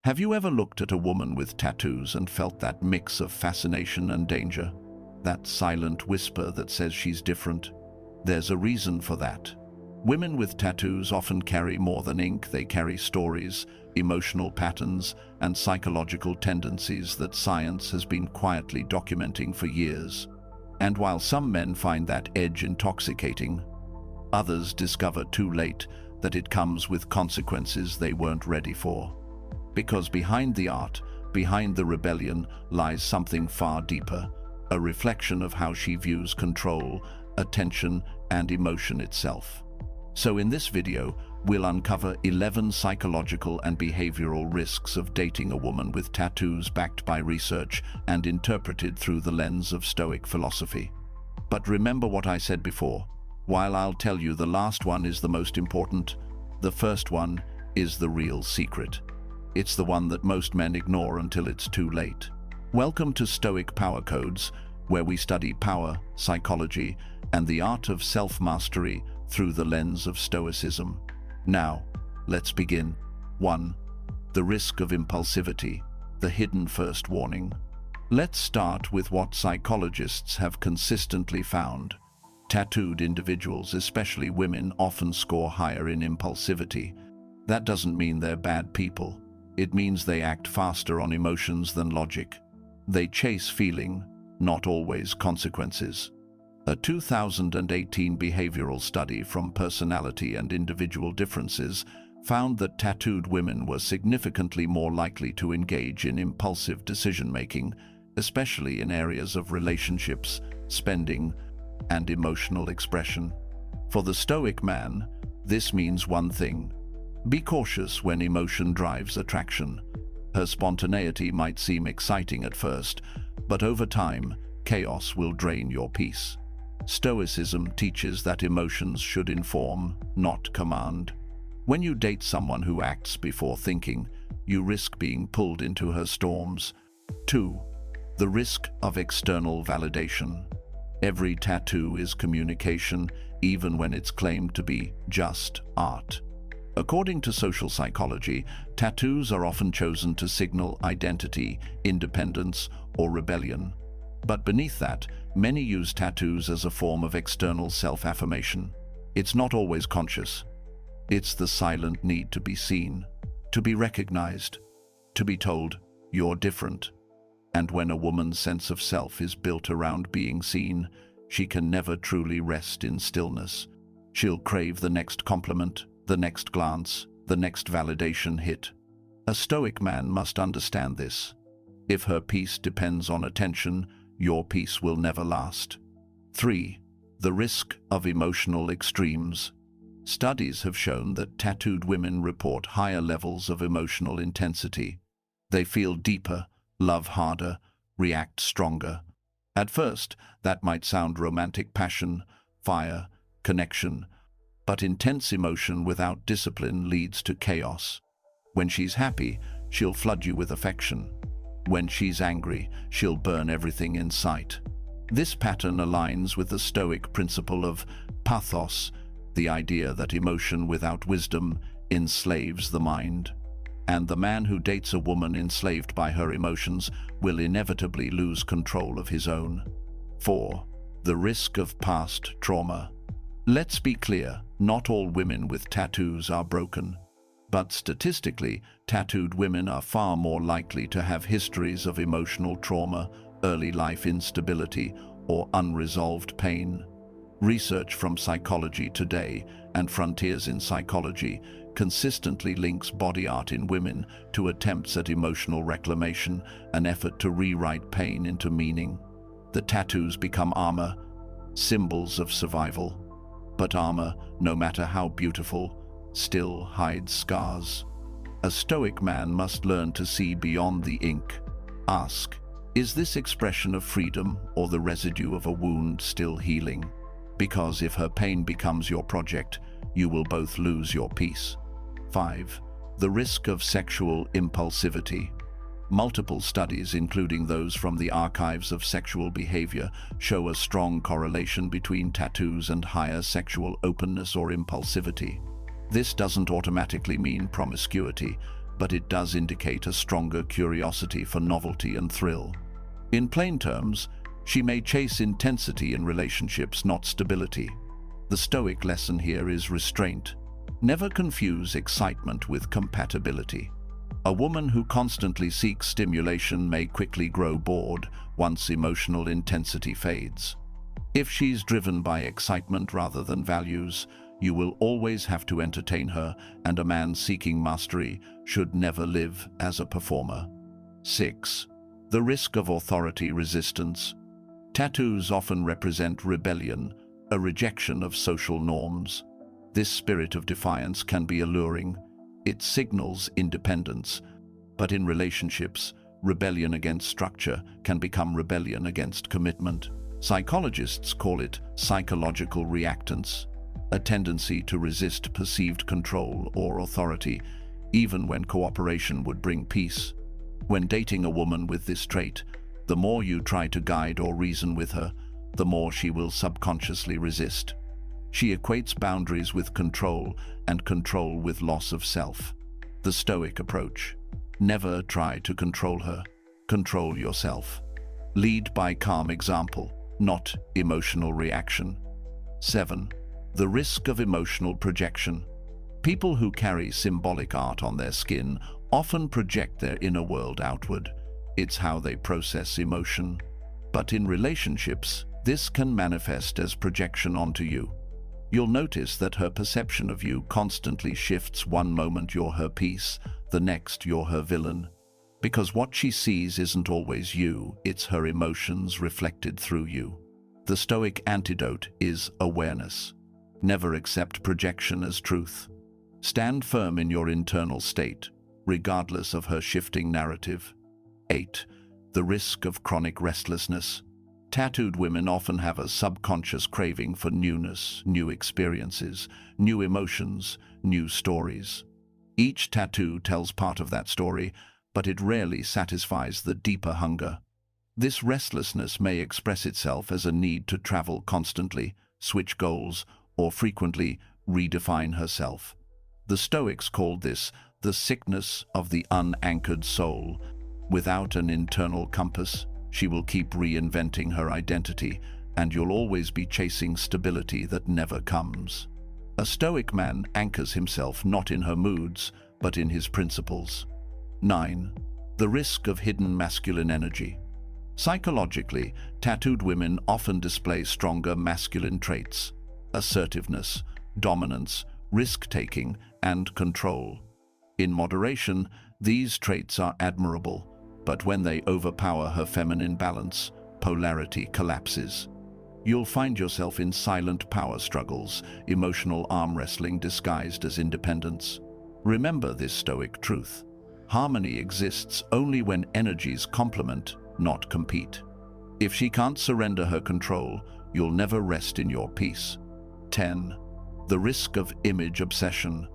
Have you ever looked at a woman with tattoos and felt that mix of fascination and danger? That silent whisper that says she's different? There's a reason for that. Women with tattoos often carry more than ink. They carry stories, emotional patterns, and psychological tendencies that science has been quietly documenting for years. And while some men find that edge intoxicating, others discover too late that it comes with consequences they weren't ready for. Because behind the art, behind the rebellion, lies something far deeper, a reflection of how she views control, attention, and emotion itself. So in this video, we'll uncover 11 psychological and behavioral risks of dating a woman with tattoos backed by research and interpreted through the lens of Stoic philosophy. But remember what I said before. While I'll tell you the last one is the most important, the first one is the real secret. It's the one that most men ignore until it's too late. Welcome to Stoic Power Codes, where we study power, psychology, and the art of self-mastery through the lens of Stoicism. Now, let's begin. 1. The risk of impulsivity, the hidden first warning. Let's start with what psychologists have consistently found. Tattooed individuals, especially women, often score higher in impulsivity. That doesn't mean they're bad people. It means they act faster on emotions than logic. They chase feeling, not always consequences. A 2018 behavioral study from Personality and Individual Differences found that tattooed women were significantly more likely to engage in impulsive decision-making, especially in areas of relationships, spending, and emotional expression. For the Stoic man, this means one thing: be cautious when emotion drives attraction. Her spontaneity might seem exciting at first, but over time, chaos will drain your peace. Stoicism teaches that emotions should inform, not command. When you date someone who acts before thinking, you risk being pulled into her storms. 2. The risk of external validation. Every tattoo is communication, even when it's claimed to be just art. According to social psychology, tattoos are often chosen to signal identity, independence, or rebellion. But beneath that, many use tattoos as a form of external self-affirmation. It's not always conscious. It's the silent need to be seen, to be recognized, to be told, "You're different." And when a woman's sense of self is built around being seen, she can never truly rest in stillness. She'll crave the next compliment, the next glance, the next validation hit. A Stoic man must understand this. If her peace depends on attention, your peace will never last. 3. The risk of emotional extremes. Studies have shown that tattooed women report higher levels of emotional intensity. They feel deeper, love harder, react stronger. At first, that might sound romantic passion, fire, connection, but intense emotion without discipline leads to chaos. When she's happy, she'll flood you with affection. When she's angry, she'll burn everything in sight. This pattern aligns with the Stoic principle of pathos, the idea that emotion without wisdom enslaves the mind. And the man who dates a woman enslaved by her emotions will inevitably lose control of his own. 4. The risk of past trauma. Let's be clear, not all women with tattoos are broken. But statistically, tattooed women are far more likely to have histories of emotional trauma, early life instability, or unresolved pain. Research from Psychology Today and Frontiers in Psychology consistently links body art in women to attempts at emotional reclamation, an effort to rewrite pain into meaning. The tattoos become armor, symbols of survival. But armor, no matter how beautiful, still hides scars. A Stoic man must learn to see beyond the ink. Ask, is this expression of freedom or the residue of a wound still healing? Because if her pain becomes your project, you will both lose your peace. 5. The risk of sexual impulsivity. Multiple studies, including those from the archives of sexual behavior, show a strong correlation between tattoos and higher sexual openness or impulsivity. This doesn't automatically mean promiscuity, but it does indicate a stronger curiosity for novelty and thrill. In plain terms, she may chase intensity in relationships, not stability. The Stoic lesson here is restraint. Never confuse excitement with compatibility. A woman who constantly seeks stimulation may quickly grow bored once emotional intensity fades. If she's driven by excitement rather than values, you will always have to entertain her, and a man seeking mastery should never live as a performer. 6. The risk of authority resistance. Tattoos often represent rebellion, a rejection of social norms. This spirit of defiance can be alluring. It signals independence, but in relationships, rebellion against structure can become rebellion against commitment. Psychologists call it psychological reactance, a tendency to resist perceived control or authority, even when cooperation would bring peace. When dating a woman with this trait, the more you try to guide or reason with her, the more she will subconsciously resist. She equates boundaries with control and control with loss of self. The Stoic approach: never try to control her. Control yourself. Lead by calm example, not emotional reaction. 7. The risk of emotional projection. People who carry symbolic art on their skin often project their inner world outward. It's how they process emotion. But in relationships, this can manifest as projection onto you. You'll notice that her perception of you constantly shifts. One moment you're her piece, the next you're her villain. Because what she sees isn't always you, it's her emotions reflected through you. The Stoic antidote is awareness. Never accept projection as truth. Stand firm in your internal state, regardless of her shifting narrative. 8. The risk of chronic restlessness. Tattooed women often have a subconscious craving for newness, new experiences, new emotions, new stories. Each tattoo tells part of that story, but it rarely satisfies the deeper hunger. This restlessness may express itself as a need to travel constantly, switch goals, or frequently redefine herself. The Stoics called this the sickness of the unanchored soul. Without an internal compass, she will keep reinventing her identity, and you'll always be chasing stability that never comes. A Stoic man anchors himself not in her moods, but in his principles. 9. The risk of hidden masculine energy. Psychologically, tattooed women often display stronger masculine traits: assertiveness, dominance, risk-taking, and control. In moderation, these traits are admirable, but when they overpower her feminine balance, polarity collapses. You'll find yourself in silent power struggles, emotional arm wrestling disguised as independence. Remember this Stoic truth: harmony exists only when energies complement, not compete. If she can't surrender her control, you'll never rest in your peace. 10. The risk of image obsession.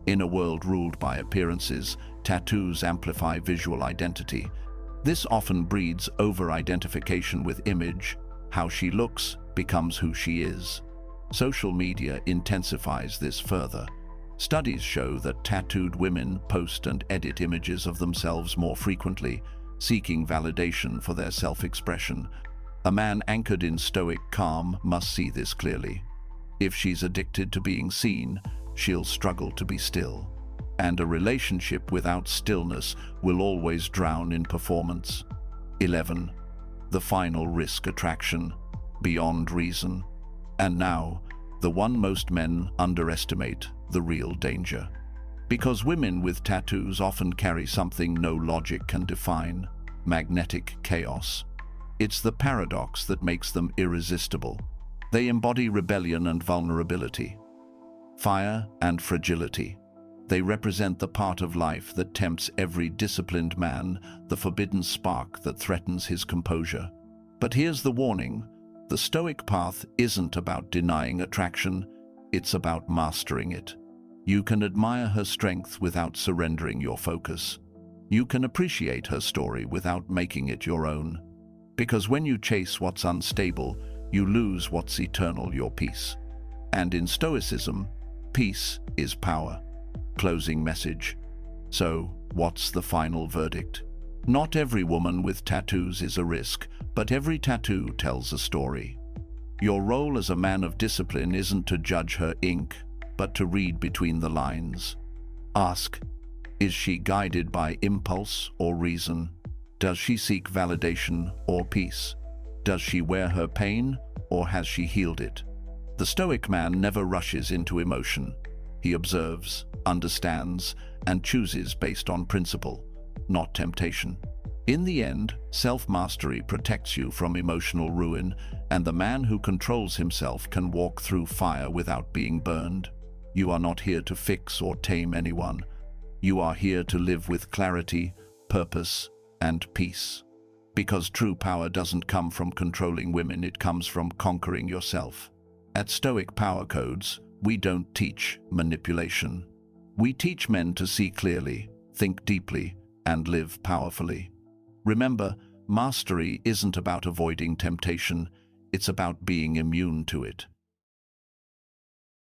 In a world ruled by appearances, tattoos amplify visual identity. This often breeds over-identification with image. How she looks becomes who she is. Social media intensifies this further. Studies show that tattooed women post and edit images of themselves more frequently, seeking validation for their self-expression. A man anchored in Stoic calm must see this clearly. If she's addicted to being seen, she'll struggle to be still. And a relationship without stillness will always drown in performance. 11. The final risk: attraction beyond reason. And now, the one most men underestimate: the real danger. Because women with tattoos often carry something no logic can define: magnetic chaos. It's the paradox that makes them irresistible. They embody rebellion and vulnerability, fire and fragility. They represent the part of life that tempts every disciplined man, the forbidden spark that threatens his composure. But here's the warning: the Stoic path isn't about denying attraction, it's about mastering it. You can admire her strength without surrendering your focus. You can appreciate her story without making it your own. Because when you chase what's unstable, you lose what's eternal: your peace. And in Stoicism, peace is power. Closing message. So, what's the final verdict? Not every woman with tattoos is a risk, but every tattoo tells a story. Your role as a man of discipline isn't to judge her ink, but to read between the lines. Ask, is she guided by impulse or reason? Does she seek validation or peace? Does she wear her pain, or has she healed it? The Stoic man never rushes into emotion. He observes, understands, and chooses based on principle, not temptation. In the end, self-mastery protects you from emotional ruin, and the man who controls himself can walk through fire without being burned. You are not here to fix or tame anyone. You are here to live with clarity, purpose, and peace. Because true power doesn't come from controlling women, it comes from conquering yourself. At Stoic Power Codes, we don't teach manipulation. We teach men to see clearly, think deeply, and live powerfully. Remember, mastery isn't about avoiding temptation, it's about being immune to it.